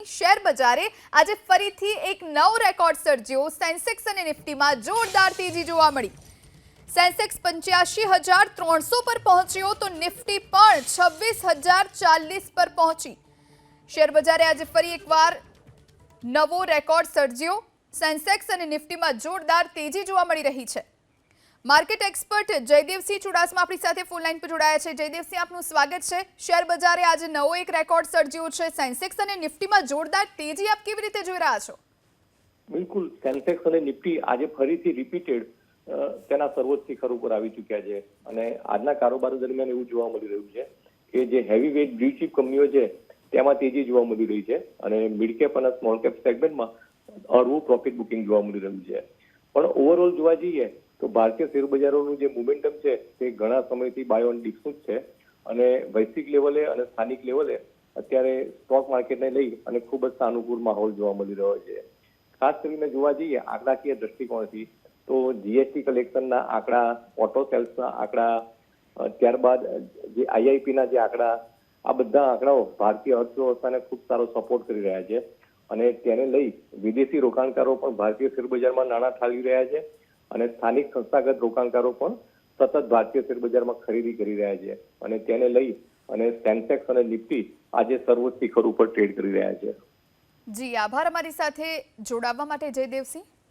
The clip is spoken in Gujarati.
શેર બજારે આજે ફરીથી એક નવો રેકોર્ડ સર્જ્યો। સેન્સેક્સ અને નિફ્ટીમાં જોરદાર તેજી જોવા મળી। સેન્સેક્સ 85,300 પર પહોંચ્યો તો નિફ્ટી પણ 26,040 પર પહોંચી। શેર બજારે આજે ફરી એકવાર નવો રેકોર્ડ સર્જ્યો। સેન્સેક્સ અને નિફ્ટીમાં જોરદાર તેજી જોવા મળી રહી છે। માર્કેટ એક્સપર્ટ જયદેવસિંહ ચુડાસમા આપણી સાથે ફોન લાઈન પર જોડાયા છે। જયદેવસિંહ, આપનું સ્વાગત છે। શેર બજારે આજે નવો એક રેકોર્ડ સર્જ્યો છે। સેન્સેક્સ અને નિફ્ટીમાં જોરદાર તેજી આપ કેવી રીતે જોઈ રહ્યા છો? બિલકુલ, સેન્સેક્સ અને નિફ્ટી આજે ફરીથી રિપીટેડ તેના સર્વોચ્ચ શિખર ઉપર આવી ચૂક્યા છે અને આજના કારોબાર દરમિયાન એવું જોવા મળી રહ્યું છે કે જે હેવી વેઇટ બ્લુ ચીપ કંપનીઓ છે તેમાં તેજી જોવા મળી રહી છે અને મિડ કેપ અને સ્મોલ કેપ સેગમેન્ટમાં હળવું પ્રોફિટ બુકિંગ જોવા મળી રહ્યું છે। પણ ઓવરઓલ જોવા જઈએ તો ભારતીય શેરબજારોનું જે મોમેન્ટમ છે તે ઘણા સમયથી બાય ઓન ડિપ્સનું જ છે અને વૈશ્વિક લેવલે અને સ્થાનિક લેવલે અત્યારે સ્ટોક માર્કેટને લઈ અને ખૂબ જ સાનુકૂળ માહોલ જોવા મળી રહ્યો છે। ખાસ કરીને જોવા જઈએ આંકડાકીય દ્રષ્ટિકોણથી તો જીએસટી કલેક્શનના આંકડા, ઓટો સેલ્સના આંકડા, ત્યારબાદ જે આઈઆઈપીના જે આંકડા, આ બધા આંકડાઓ ભારતીય અર્થવ્યવસ્થાને ખૂબ સારો સપોર્ટ કરી રહ્યા છે અને તેને લઈ વિદેશી રોકાણકારો પણ ભારતીય શેરબજારમાં નાણાં ઠાલવી રહ્યા છે અને સ્થાનિક સંસ્થાગત રોકાણકારો પણ સતત ભારતીય શેરબજારમાં ખરીદી કરી રહ્યા છે અને તેને લઈ અને સેન્સેક્સ અને નિફ્ટી આજે સર્વોચ્ચ શિખર ઉપર ટ્રેડ કરી રહ્યા છે। જી આભાર અમારી સાથે જોડાવા માટે જયદેવસિંહ।